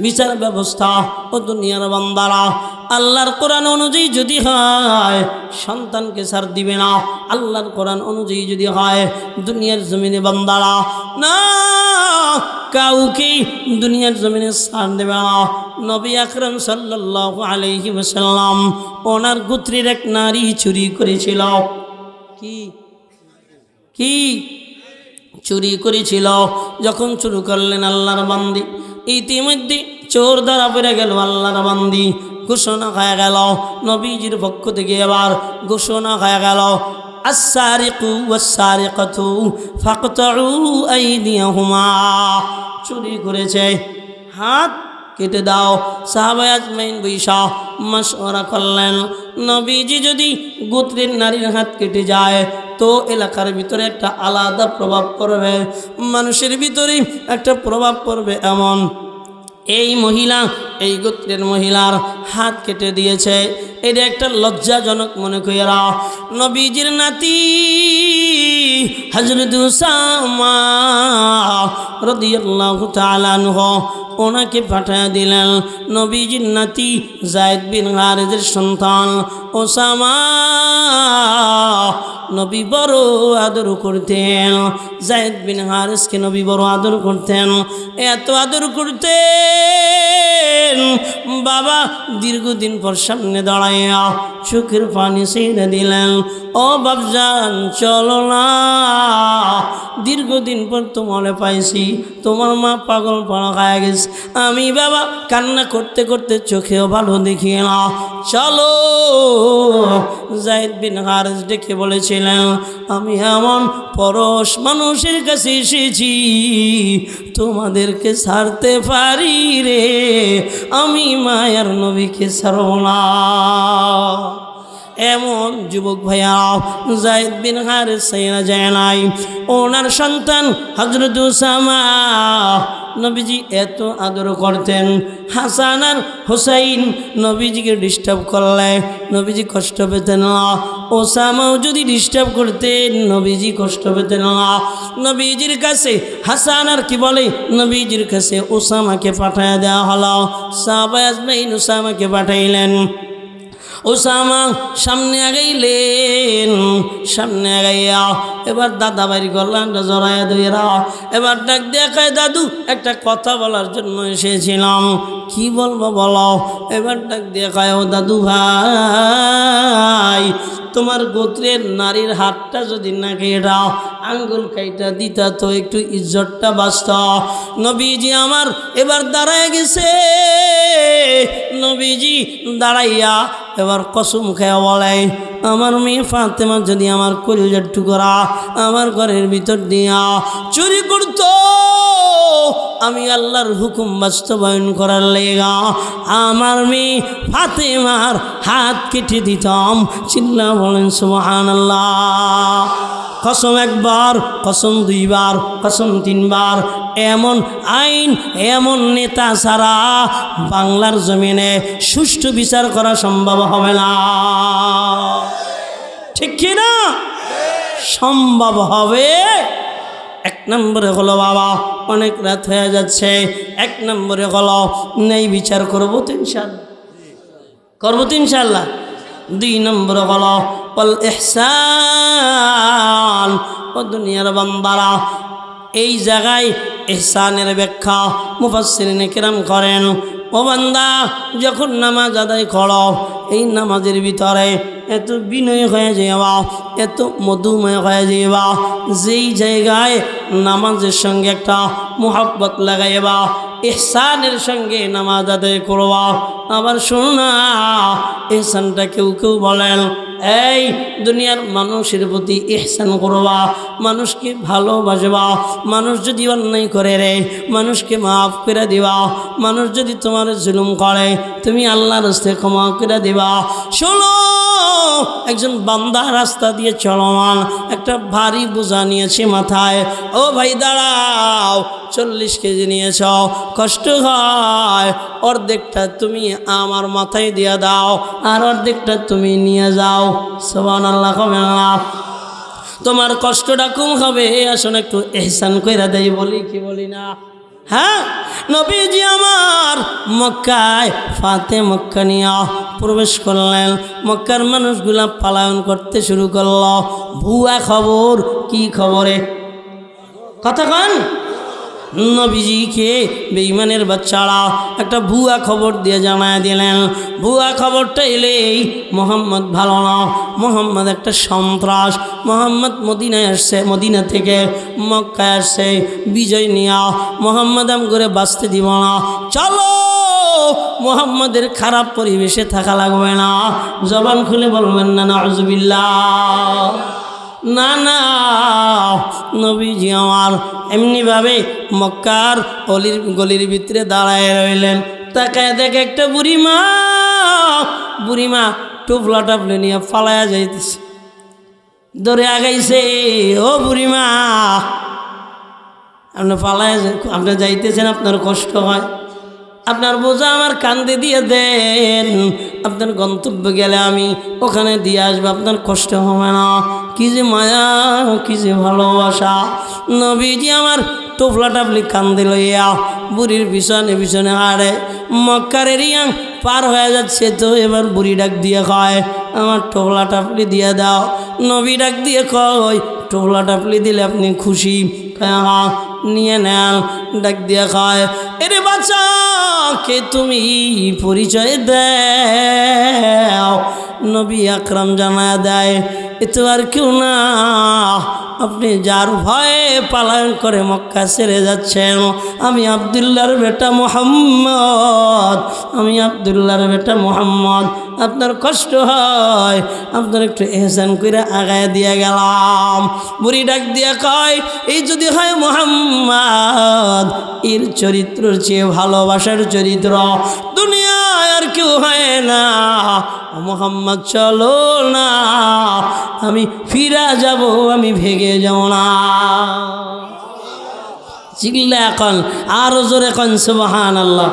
বিচার ব্যবস্থা ও দুনিয়ার বান্দারা আল্লাহর কোরআন অনুযায়ী যদি হয় সন্তানকে ছাড় দিবে না। আল্লাহর কোরআন অনুযায়ী যদি হয় দুনিয়ার জমিনে বান্দারা না কাউকে দুনিয়ার জমিনে ছাড় দেবে না। নবী আকরাম সাল্লাল্লাহু আলাইহি ওয়াসাল্লাম ওনার গোত্রের এক নারী চুরি করেছিল। কি চুরি করেছিল। যখন চুরি করলেন আল্লাহর বান্দি, ইতিমধ্যে চোর ধরা পড়ে গেল। আল্লাহর বান্দি ঘোষণা হয়ে গেল, নবীজির পক্ষ থেকে এবার ঘোষণা হয়ে গেল, আস-সারিকু ওয়াস-সারিকাতু ফাকতাউ আইদিয়াহুমা। চুরি করেছে, হাত কেটে দাও। সাহাবায়ে আজমাইন বৈশা মাশওয়ারা করলেন, নবীজি যদি গোত্রের নারীর হাত কেটে যায় তো এলাকার ভিতরে একটা আলাদা প্রভাব পড়বে, মানুষের ভিতরে একটা প্রভাব পড়বে। এমন এই মহিলা, এই গোত্রের মহিলার হাত কেটে দিয়েছে, এটা একটা লজ্জাজনক মনে কইরা নবীজির নাতি হযরত উসামা রাদিয়াল্লাহু তাআলা আনহু ওনাকে পাঠিয়ে দিলেন। নবীজির নাতি যায়েদ বিন হারেজের সন্তান ওসামা নবী বড় আদর করতেন। যায়েদ বিন হারেজকে নবী বড় আদর করতেন, এত আদর করতেন বাবা দীর্ঘদিন পর সামনে দাঁড়াইয়া চোখের পানি ছেড়ে দিলেন, ও বাপজান চলো না, দীর্ঘদিন পর তোমারে পাইছি, তোমার মা পাগল পড়া খায় গেছে, আমি বাবা কান্না করতে করতে চোখেও ভালো দেখি না, চলো। যায়েদ বিন হারেজ ডেকে বলেছিলেন, আমি এমন পরশ মানুষের কাছে এসেছি তোমাদেরকে ছাড়তে পারি রে, আমি মায়ার নবীকে ছাড়ব না। এমন যুবক ভাইয়া যায়েদ বিন হারেজ সাইরা যায় নাই। ওনার সন্তান হযরত উসামা নবীজি এত আদর করতেন। হাসান আর হুসাইন নবীজিকে ডিস্টার্ব করলে নবীজি কষ্ট পেতেন না, ওসামাও যদি ডিস্টার্ব করতেন নবীজি কষ্ট পেতেন না। নবীজির কাছে হাসান আর কি বলে, নবীজির কাছে ওসামাকে পাঠায় দেওয়া হলো। সাহাবায়ে আজমাইন ওসামাকে পাঠাইলেন। ওসামা সামনে আগাইলেন, সামনে আগাইয়া এবার দাদা বাড়ি গলাটা জড়াইয়া ধইরা এবার ডাক দেখায়, দাদু একটা কথা বলার জন্য এসেছিলাম। কি বলবো বলো? এবার ডাক দেখায়, ও দাদু ভাই, তোমার গোত্রের নারীর হাতটা যদি না কেটে আঙ্গুল কাইটা দিতা তো একটু ইজ্জতটা বাঁচত। নবীজি আমার এবার দাঁড়ায় গেছে। নবীজি দাঁড়াইয়া এবার কসম খেয়ে বলে, আমার মেয়ে ফাতেমা যদি আমার কলিজার টুকরা আমার ঘরের ভিতর দিয়া চুরি করত, আমি আল্লাহর হুকুম বাস্তবায়ন করার লেগা আমার মেয়ে ফাতেমার হাত কেটে দিতাম। চিল্লা বলেন সুবহানাল্লাহ। কসম একবার, কসম দুইবার, কসম তিনবার, এমন আইন এমন নেতা ছাড়া বাংলার জমিনে সুষ্ঠু বিচার করা সম্ভব হবে না। ঠিক কি না? সম্ভব হবে। এক নম্বরে হলো বাবা অনেক রাত হয়ে যাচ্ছে, এক নম্বরে হলো নেই বিচার করবো তো ইনশাআল্লাহ, করবো তো ইনশাআল্লাহ। দুই নম্বরে হলো ওয়াল ইহসান। ও দুনিয়ার বান্দারা, এই জায়গায় ইহসানের ব্যাখ্যা মুফাসসিরিনে কেরাম করেন, ও বান্দা যখন নামাজ আদায় করো এই নামাজের ভিতরে এত বিনয় হয়ে যাওয়া, এত মধুময় হয়ে যাওয়া, যেই জায়গায় নামাজের সঙ্গে একটা মোহাব্বত লাগাইবা, ইহসানের সঙ্গে নামাজ আদায় করবা। আবার শোনো না, ইহসানটা কেউ কেউ বলেন এই দুনিয়ার মানুষের প্রতি ইহসান করবা, মানুষকে ভালোবাসবা, মানুষ যদি অন্যায় করে রে মানুষকে মাফ করে দিবা, মানুষ যদি তোমার জুলুম করে তুমি আল্লাহর রাস্তায় ক্ষমা করে দিবা। শোনো, একজন বান্দা রাস্তা দিয়ে চলমান একটা ভারী বোঝা নিয়েছে মাথায়, ও ভাই দাঁড়াও, 40 কেজি নিয়েছ, কষ্ট হয়, অর্ধেকটা তুমি আমার মাথায় দিয়ে দাও আর অর্ধেকটা তুমি নিয়ে যাও। সুবহানাল্লাহ। কমে না, তোমার কষ্টটা কম হবে। আসলে একটু ইহসান কইরা দেই, বলি কি বলি না? হ্যাঁ, নবীজি আমার মক্কায় ফাতে মক্কা নিয়া প্রবেশ করলেন। মক্কার মানুষগুলা পালায়ন করতে শুরু করলো। ভুয়া খবর, কি খবরে কথা কন? নবীজিকে বেঈমানের বাচ্চারা একটা ভুয়া খবর দিয়ে জানায় দিলেন। ভুয়া খবরটা এলেই মোহাম্মদ ভালো না, মোহাম্মদ একটা সন্ত্রাস, মোহাম্মদ মদিনায় আসছে, মদিনা থেকে মক্কায় আসছে বিজয় নিয়া, মোহাম্মদ আম করে বাঁচতে দিব না, চলো মোহাম্মদের খারাপ পরিবেশে থাকা লাগবে না। জবান খুলে বলবেন না নাউজুবিল্লাহ। না না, নবীজি আমার এমনিভাবে মক্কার গলির ভিতরে দাঁড়ায় রইলেন। তাকায় দেখে একটা বুড়িমা টুপলা টাপলে নিয়ে ফালায়া যাইতেছে, দৌড়ে আগাইছে। ও বুড়িমা, আপনি ফালায়া আপনি যাইতেছেন, আপনার কষ্ট হয়, আপনার বোঝা আমার কান্দে দিয়ে দেন, আপনার গন্তব্য গেলে আমি ওখানে দিয়ে আসবো, আপনার কষ্ট হবে না। কি যে মায়া, কি যে ভালোবাসা। নবীজি আমার টোফলা টাপলি কান্দে লইয়া বুড়ির পিছনে হারে। মক্কার এরিয়া পার হয়ে যাচ্ছে তো এবার বুড়ি ডাক দিয়ে কয়, আমার টোফলা টাপলি দিয়ে দাও। নবী ডাক দিয়ে কয়, টোফলা টাপলি দিলে আপনি খুশি? নিয়ে নেন। ডাক দিয়ে কয়, এরে বাচ্চা, কে তুমি, পরিচয় দাও। নবী আকরাম জানায়া দেয়, এ তো আর কেউ না, আপনি যার ভয়ে পালায়ন করে মক্কা ছেড়ে যাচ্ছেন, আমি আব্দুল্লাহর বেটা মুহাম্মদ, আমি আব্দুল্লাহর বেটা মুহাম্মদ। আপনার কষ্ট হয়, আপনার একটু এহসান করে আগায় দিয়ে গেলাম। বুড়ি ডাক দিয়ে কয়, এই যদি হয় মুহাম্মদ, এর চরিত্রের চেয়ে ভালোবাসার চরিত্র দুনিয়ায় আর কেউ হয় না। মুহাম্মদ চলো না, আমি ফিরা যাব, আমি ভেগে যাব না। চিল্লা এখন আরো জোরে কন সুবহানাল্লাহ।